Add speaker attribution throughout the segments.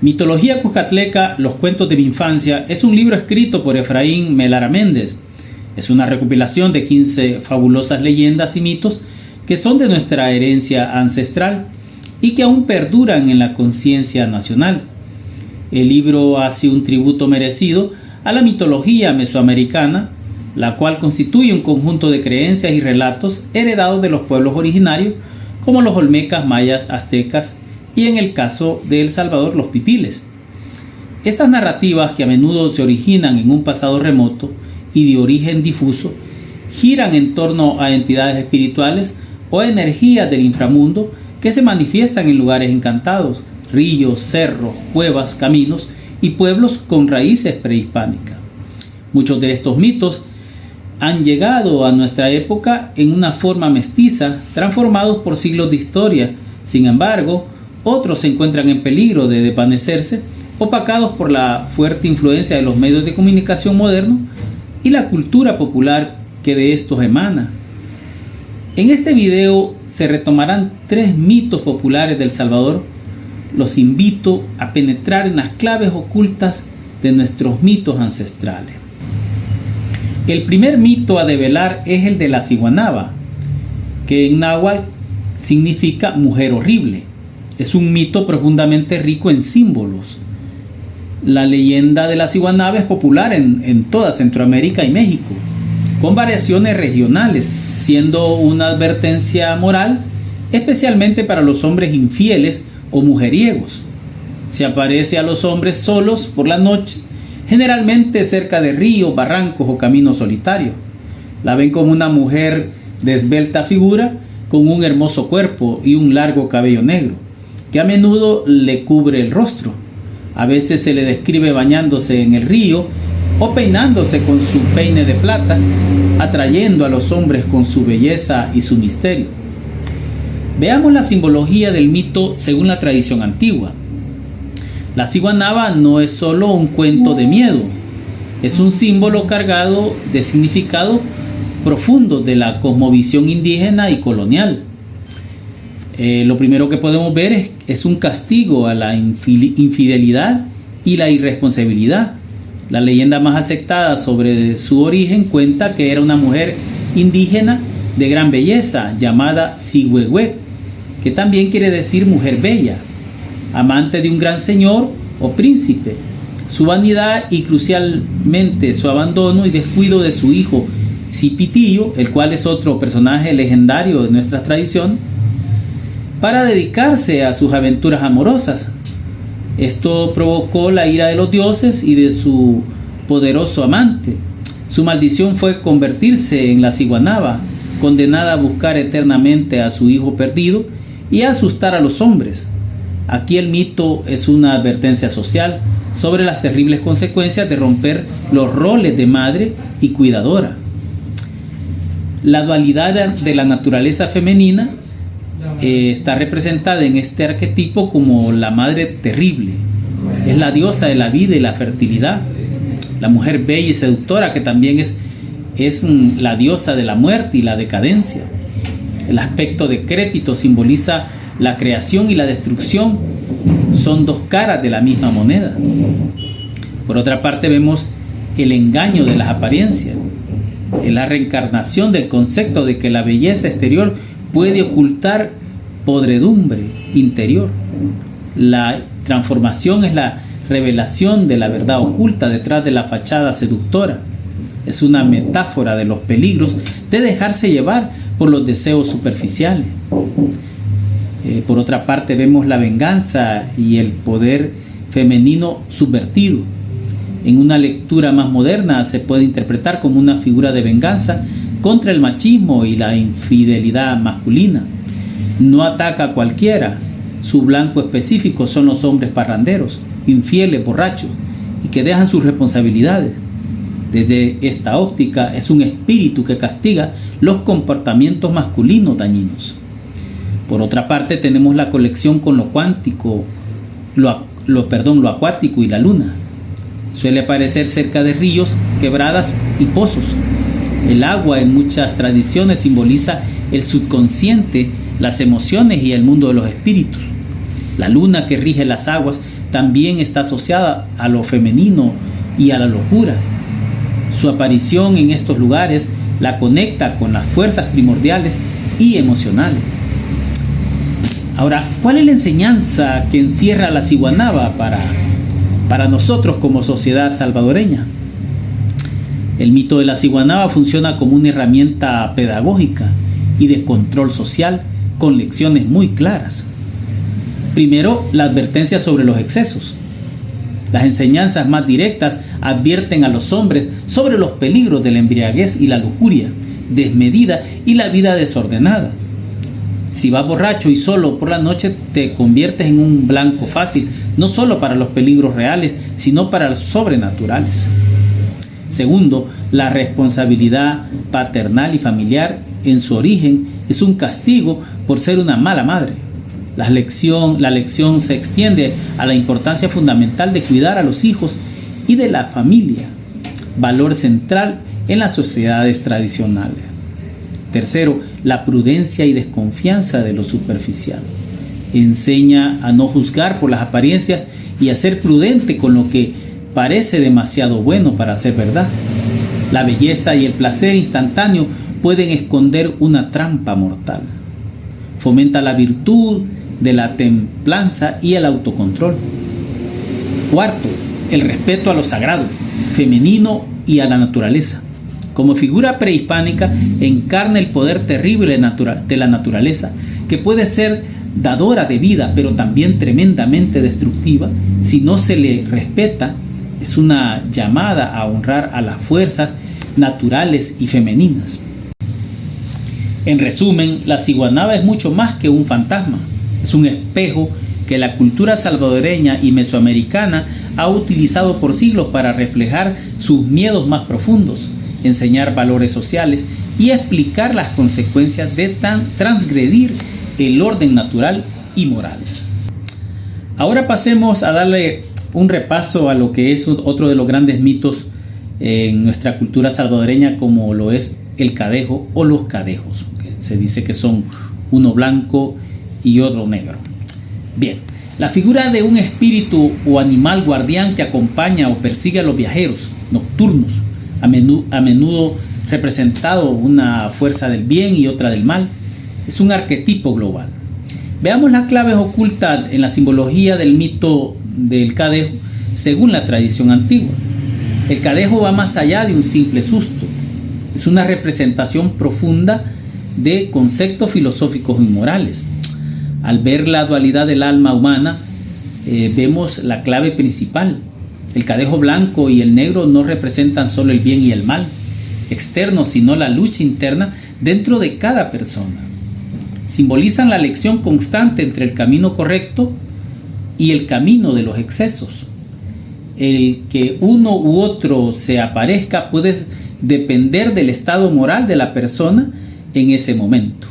Speaker 1: Mitología Cuscatleca, los cuentos de mi infancia, es un libro escrito por Efraín Melara Méndez. Es una recopilación de 15 fabulosas leyendas y mitos que son de nuestra herencia ancestral y que aún perduran en la conciencia nacional. El libro hace un tributo merecido a la mitología mesoamericana, la cual constituye un conjunto de creencias y relatos heredados de los pueblos originarios como los olmecas, mayas, aztecas y en el caso de El Salvador los pipiles. Estas narrativas, que a menudo se originan en un pasado remoto y de origen difuso, giran en torno a entidades espirituales o energías del inframundo que se manifiestan en lugares encantados, ríos, cerros, cuevas, caminos y pueblos con raíces prehispánicas. Muchos de estos mitos han llegado a nuestra época en una forma mestiza, transformados por siglos de historia. Sin embargo, otros se encuentran en peligro de desvanecerse, opacados por la fuerte influencia de los medios de comunicación modernos y la cultura popular que de estos emana. En este video se retomarán 3 mitos populares de El Salvador. Los invito a penetrar en las claves ocultas de nuestros mitos ancestrales. El primer mito a develar es el de la ciguanaba, que en náhuatl significa mujer horrible. Es un mito profundamente rico en símbolos. La leyenda de la ciguanaba es popular en toda Centroamérica y México, con variaciones regionales, siendo una advertencia moral, especialmente para los hombres infieles o mujeriegos. Se aparece a los hombres solos por la noche, generalmente cerca de ríos, barrancos o caminos solitarios. La ven como una mujer de esbelta figura, con un hermoso cuerpo y un largo cabello negro, que a menudo le cubre el rostro. A veces se le describe bañándose en el río o peinándose con su peine de plata, atrayendo a los hombres con su belleza y su misterio. Veamos la simbología del mito según la tradición antigua. La ciguanaba no es solo un cuento de miedo, es un símbolo cargado de significado profundo de la cosmovisión indígena y colonial. Lo primero que podemos ver es un castigo a la infidelidad y la irresponsabilidad. La leyenda más aceptada sobre su origen cuenta que era una mujer indígena de gran belleza llamada Ciguehuec, que también quiere decir mujer bella, amante de un gran señor o príncipe. Su vanidad y crucialmente su abandono y descuido de su hijo Cipitillo, el cual es otro personaje legendario de nuestra tradición, para dedicarse a sus aventuras amorosas. Esto provocó la ira de los dioses y de su poderoso amante. Su maldición fue convertirse en la ciguanaba, condenada a buscar eternamente a su hijo perdido y a asustar a los hombres. Aquí el mito es una advertencia social sobre las terribles consecuencias de romper los roles de madre y cuidadora. La dualidad de la naturaleza femenina está representada en este arquetipo como la madre terrible. Es la diosa de la vida y la fertilidad. La mujer bella y seductora, que también es la diosa de la muerte y la decadencia. El aspecto decrépito simboliza la creación y la destrucción. Son dos caras de la misma moneda. Por otra parte, vemos el engaño de las apariencias. Es la reencarnación del concepto de que la belleza exterior puede ocultar podredumbre interior. La transformación es la revelación de la verdad oculta detrás de la fachada seductora. Es una metáfora de los peligros de dejarse llevar por los deseos superficiales. Por otra parte, vemos la venganza y el poder femenino subvertido. En una lectura más moderna se puede interpretar como una figura de venganza contra el machismo y la infidelidad masculina. No ataca a cualquiera. Su blanco específico son los hombres parranderos, infieles, borrachos y que dejan sus responsabilidades. Desde esta óptica es un espíritu que castiga los comportamientos masculinos dañinos. Por otra parte, tenemos la conexión con lo cuántico, lo acuático y la luna. Suele aparecer cerca de ríos, quebradas y pozos. El agua en muchas tradiciones simboliza el subconsciente, las emociones y el mundo de los espíritus. La luna, que rige las aguas, también está asociada a lo femenino y a la locura. Su aparición en estos lugares la conecta con las fuerzas primordiales y emocionales. Ahora, ¿cuál es la enseñanza que encierra la ciguanaba para nosotros como sociedad salvadoreña? El mito de la ciguanaba funciona como una herramienta pedagógica y de control social con lecciones muy claras. Primero, la advertencia sobre los excesos. Las enseñanzas más directas advierten a los hombres sobre los peligros de la embriaguez y la lujuria desmedida y la vida desordenada. Si vas borracho y solo por la noche, te conviertes en un blanco fácil, no solo para los peligros reales, sino para los sobrenaturales. Segundo, la responsabilidad paternal y familiar en su origen es un castigo por ser una mala madre. La lección se extiende a la importancia fundamental de cuidar a los hijos y de la familia, valor central en las sociedades tradicionales. Tercero, la prudencia y desconfianza de lo superficial. Enseña a no juzgar por las apariencias y a ser prudente con lo que parece demasiado bueno para ser verdad. La belleza y el placer instantáneo pueden esconder una trampa mortal. Fomenta la virtud de la templanza y el autocontrol. Cuarto, el respeto a lo sagrado, femenino y a la naturaleza. Como figura prehispánica, encarna el poder terrible de la naturaleza, que puede ser dadora de vida, pero también tremendamente destructiva si no se le respeta. Es una llamada a honrar a las fuerzas naturales y femeninas. En resumen, la ciguanaba es mucho más que un fantasma. Es un espejo que la cultura salvadoreña y mesoamericana ha utilizado por siglos para reflejar sus miedos más profundos, enseñar valores sociales y explicar las consecuencias de transgredir el orden natural y moral. Ahora pasemos a darle un repaso a lo que es otro de los grandes mitos en nuestra cultura salvadoreña, como lo es el cadejo o los cadejos. Se dice que son uno blanco y otro negro. Bien, la figura de un espíritu o animal guardián que acompaña o persigue a los viajeros nocturnos, a menudo representado una fuerza del bien y otra del mal, es un arquetipo global. Veamos las claves ocultas en la simbología del mito del cadejo según la tradición antigua. El cadejo va más allá de un simple susto. Es una representación profunda de conceptos filosóficos y morales. Al ver la dualidad del alma humana, vemos la clave principal. El cadejo blanco y el negro no representan solo el bien y el mal externo, sino la lucha interna dentro de cada persona. Simbolizan la elección constante entre el camino correcto y el camino de los excesos. El que uno u otro se aparezca puede depender del estado moral de la persona en ese momento.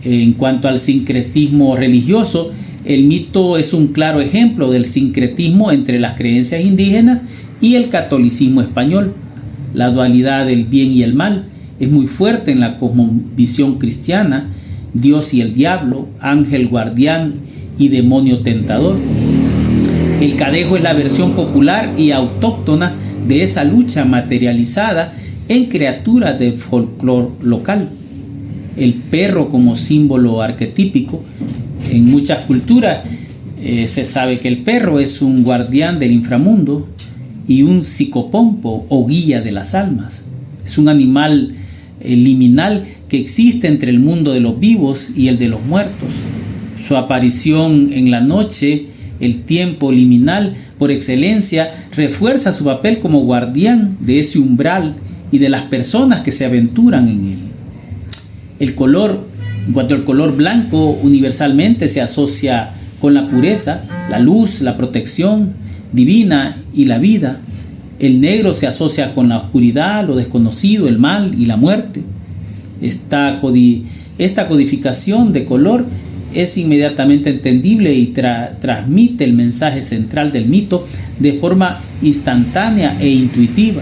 Speaker 1: En cuanto al sincretismo religioso, el mito es un claro ejemplo del sincretismo entre las creencias indígenas y el catolicismo español. La dualidad del bien y el mal es muy fuerte en la cosmovisión cristiana: Dios y el diablo, ángel guardián y demonio tentador. El cadejo es la versión popular y autóctona de esa lucha materializada en criaturas de folclore local. El perro como símbolo arquetípico. En muchas culturas se sabe que el perro es un guardián del inframundo y un psicopompo o guía de las almas. Es un animal liminal que existe entre el mundo de los vivos y el de los muertos. Su aparición en la noche, el tiempo liminal por excelencia, refuerza su papel como guardián de ese umbral y de las personas que se aventuran en él. El color, en cuanto al color blanco, universalmente se asocia con la pureza, la luz, la protección divina y la vida. El negro se asocia con la oscuridad, lo desconocido, el mal y la muerte. Esta codificación de color es inmediatamente entendible y transmite el mensaje central del mito de forma instantánea e intuitiva.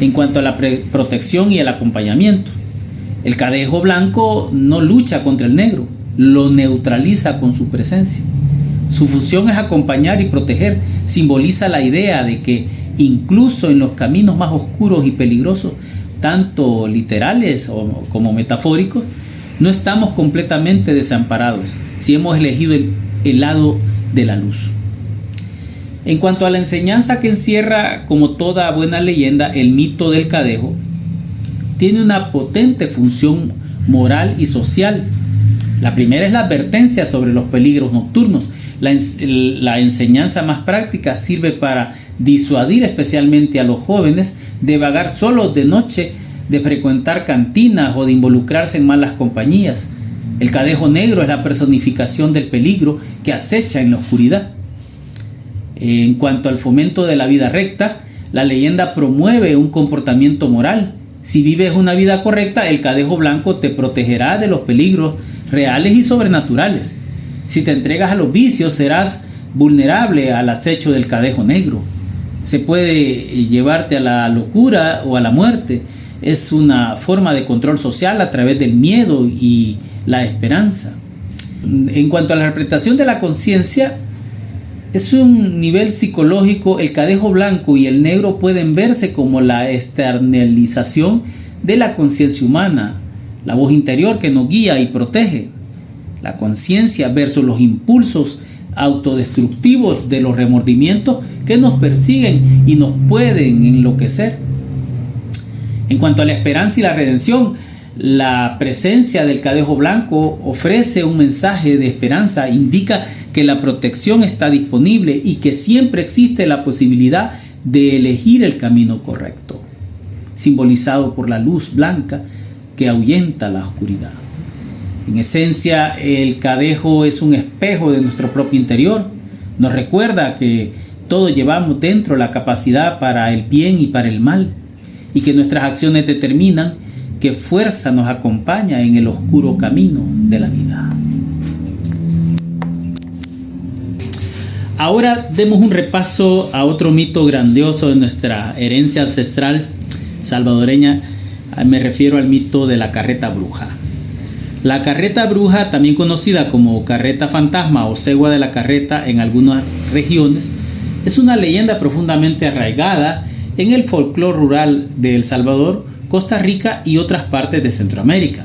Speaker 1: En cuanto a la protección y el acompañamiento, el cadejo blanco no lucha contra el negro, lo neutraliza con su presencia. Su función es acompañar y proteger. Simboliza la idea de que incluso en los caminos más oscuros y peligrosos, tanto literales como metafóricos, no estamos completamente desamparados si hemos elegido el lado de la luz. En cuanto a la enseñanza que encierra, como toda buena leyenda, el mito del Cadejo, tiene una potente función moral y social. La primera es la advertencia sobre los peligros nocturnos. La enseñanza más práctica sirve para disuadir especialmente a los jóvenes de vagar solos de noche, de frecuentar cantinas o de involucrarse en malas compañías. El cadejo negro es la personificación del peligro que acecha en la oscuridad. En cuanto al fomento de la vida recta, la leyenda promueve un comportamiento moral. Si vives una vida correcta, el cadejo blanco te protegerá de los peligros reales y sobrenaturales. Si te entregas a los vicios, serás vulnerable al acecho del cadejo negro. Se puede llevarte a la locura o a la muerte. Es una forma de control social a través del miedo y la esperanza. En cuanto a la interpretación de la conciencia, es un nivel psicológico. El cadejo blanco y el negro pueden verse como la externalización de la conciencia humana, la voz interior que nos guía y protege. La conciencia versus los impulsos autodestructivos de los remordimientos que nos persiguen y nos pueden enloquecer. En cuanto a la esperanza y la redención, la presencia del cadejo blanco ofrece un mensaje de esperanza, indica que la protección está disponible y que siempre existe la posibilidad de elegir el camino correcto, simbolizado por la luz blanca que ahuyenta la oscuridad. En esencia, el cadejo es un espejo de nuestro propio interior. Nos recuerda que todos llevamos dentro la capacidad para el bien y para el mal, y que nuestras acciones determinan qué fuerza nos acompaña en el oscuro camino de la vida. Ahora demos un repaso a otro mito grandioso de nuestra herencia ancestral salvadoreña. Me refiero al mito de la carreta bruja. La carreta bruja, también conocida como carreta fantasma o cegua de la carreta en algunas regiones, es una leyenda profundamente arraigada en el folclore rural de El Salvador, Costa Rica y otras partes de Centroamérica.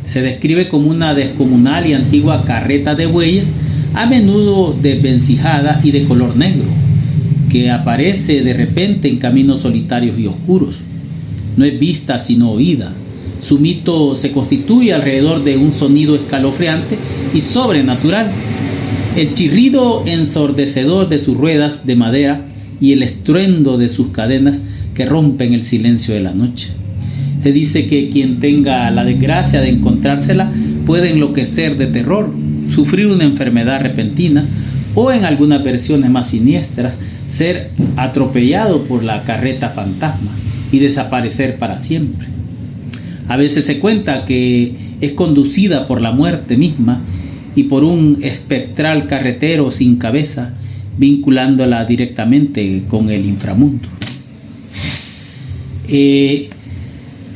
Speaker 1: Se describe como una descomunal y antigua carreta de bueyes, a menudo desvencijada y de color negro, que aparece de repente en caminos solitarios y oscuros. No es vista sino oída. Su mito se constituye alrededor de un sonido escalofriante y sobrenatural. El chirrido ensordecedor de sus ruedas de madera y el estruendo de sus cadenas que rompen el silencio de la noche. Se dice que quien tenga la desgracia de encontrársela puede enloquecer de terror, sufrir una enfermedad repentina o, en algunas versiones más siniestras, ser atropellado por la carreta fantasma y desaparecer para siempre. A veces se cuenta que es conducida por la muerte misma y por un espectral carretero sin cabeza, vinculándola directamente con el inframundo.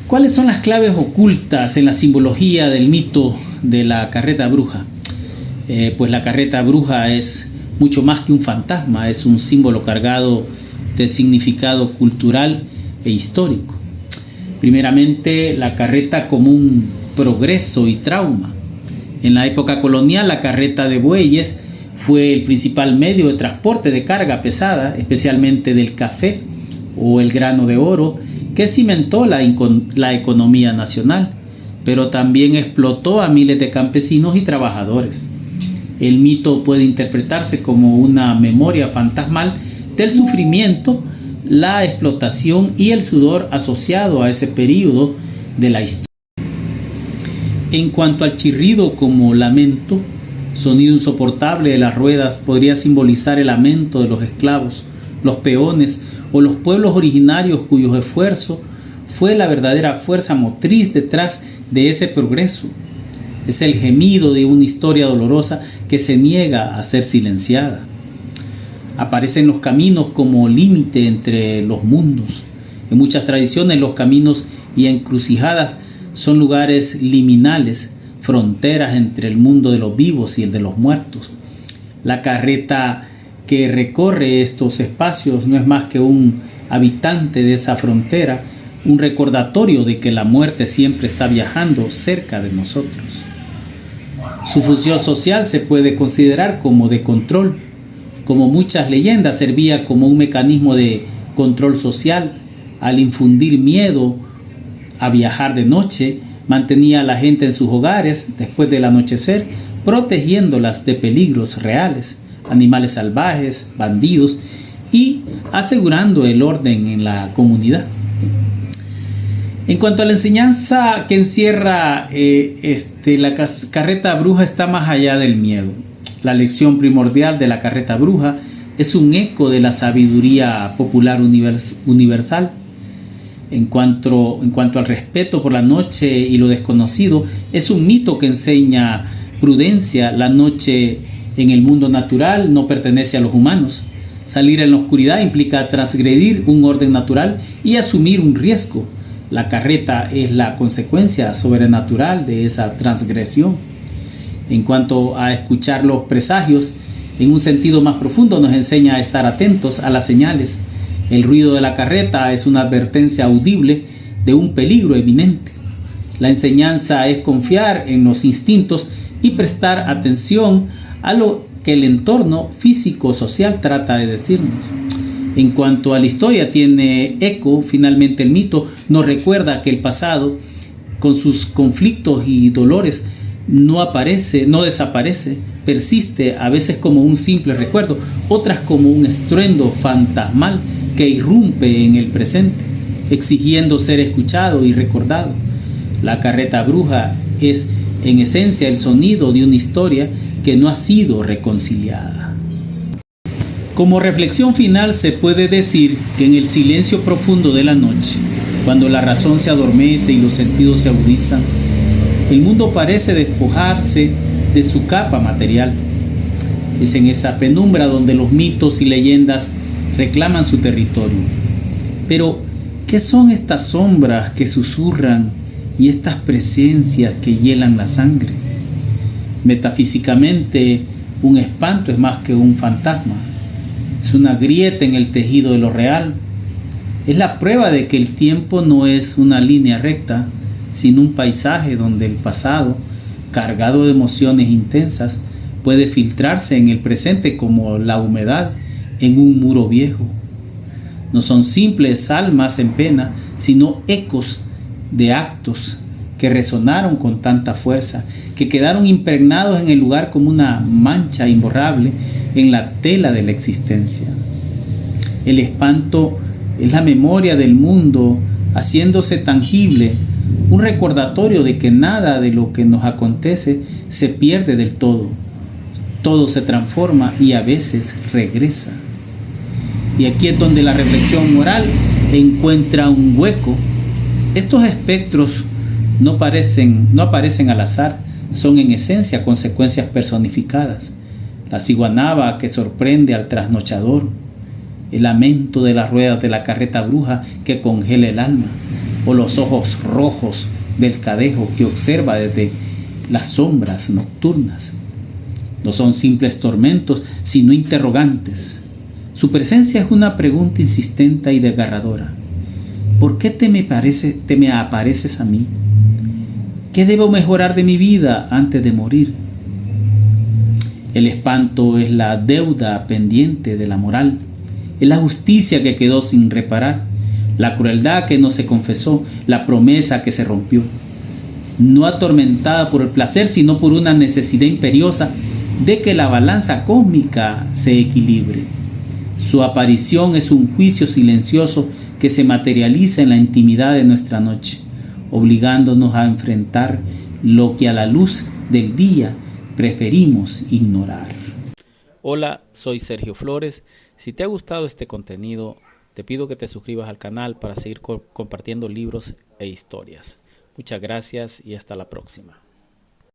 Speaker 1: ¿Cuáles son las claves ocultas en la simbología del mito de la carreta bruja? Pues la carreta bruja es mucho más que un fantasma, es un símbolo cargado de significado cultural e histórico. Primeramente, la carreta como un progreso y trauma. En la época colonial, la carreta de bueyes fue el principal medio de transporte de carga pesada, especialmente del café o el grano de oro, que cimentó la economía nacional, pero también explotó a miles de campesinos y trabajadores. El mito puede interpretarse como una memoria fantasmal del sufrimiento, la explotación y el sudor asociado a ese periodo de la historia. En cuanto al chirrido como lamento, sonido insoportable de las ruedas, podría simbolizar el lamento de los esclavos, los peones o los pueblos originarios cuyos esfuerzos fue la verdadera fuerza motriz detrás de ese progreso. Es el gemido de una historia dolorosa que se niega a ser silenciada. Aparecen los caminos como límite entre los mundos. En muchas tradiciones, los caminos y encrucijadas son lugares liminales, fronteras entre el mundo de los vivos y el de los muertos. La carreta que recorre estos espacios no es más que un habitante de esa frontera, un recordatorio de que la muerte siempre está viajando cerca de nosotros. Su función social se puede considerar como de control. Como muchas leyendas, servía como un mecanismo de control social. Al infundir miedo a viajar de noche, mantenía a la gente en sus hogares después del anochecer, protegiéndolas de peligros reales, animales salvajes, bandidos, y asegurando el orden en la comunidad. En cuanto a la enseñanza que encierra la carreta bruja, está más allá del miedo. La lección primordial de la carreta bruja es un eco de la sabiduría popular universal. En cuanto al respeto por la noche y lo desconocido, es un mito que enseña prudencia. La noche en el mundo natural no pertenece a los humanos. Salir en la oscuridad implica transgredir un orden natural y asumir un riesgo. La carreta es la consecuencia sobrenatural de esa transgresión. En cuanto a escuchar los presagios, en un sentido más profundo nos enseña a estar atentos a las señales. El ruido de la carreta es una advertencia audible de un peligro eminente. La enseñanza es confiar en los instintos y prestar atención a lo que el entorno físico-social trata de decirnos. En cuanto a la historia, tiene eco. Finalmente, el mito nos recuerda que el pasado, con sus conflictos y dolores, no desaparece, persiste, a veces como un simple recuerdo, otras como un estruendo fantasmal que irrumpe en el presente, exigiendo ser escuchado y recordado. La carreta bruja es, en esencia, el sonido de una historia que no ha sido reconciliada. Como reflexión final, se puede decir que en el silencio profundo de la noche, cuando la razón se adormece y los sentidos se agudizan, el mundo parece despojarse de su capa material. Es en esa penumbra donde los mitos y leyendas reclaman su territorio. Pero, ¿qué son estas sombras que susurran y estas presencias que hielan la sangre? Metafísicamente, un espanto es más que un fantasma. Es una grieta en el tejido de lo real. Es la prueba de que el tiempo no es una línea recta, sino un paisaje donde el pasado, cargado de emociones intensas, puede filtrarse en el presente como la humedad en un muro viejo. No son simples almas en pena, sino ecos de actos que resonaron con tanta fuerza, que quedaron impregnados en el lugar como una mancha imborrable en la tela de la existencia. El espanto es la memoria del mundo haciéndose tangible, un recordatorio de que nada de lo que nos acontece se pierde del todo. Todo se transforma y a veces regresa. Y aquí es donde la reflexión moral encuentra un hueco. Estos espectros no aparecen al azar, son en esencia consecuencias personificadas. La ciguanaba que sorprende al trasnochador, el lamento de las ruedas de la carreta bruja que congela el alma, o los ojos rojos del cadejo que observa desde las sombras nocturnas. No son simples tormentos, sino interrogantes. Su presencia es una pregunta insistente y desgarradora. ¿Por qué te me apareces a mí? ¿Qué debo mejorar de mi vida antes de morir? El espanto es la deuda pendiente de la moral, es la justicia que quedó sin reparar, la crueldad que no se confesó, la promesa que se rompió. No atormentada por el placer, sino por una necesidad imperiosa de que la balanza cósmica se equilibre. Su aparición es un juicio silencioso que se materializa en la intimidad de nuestra noche, obligándonos a enfrentar lo que a la luz del día preferimos ignorar.
Speaker 2: Hola, soy Sergio Flores. Si te ha gustado este contenido, te pido que te suscribas al canal para seguir compartiendo libros e historias. Muchas gracias y hasta la próxima.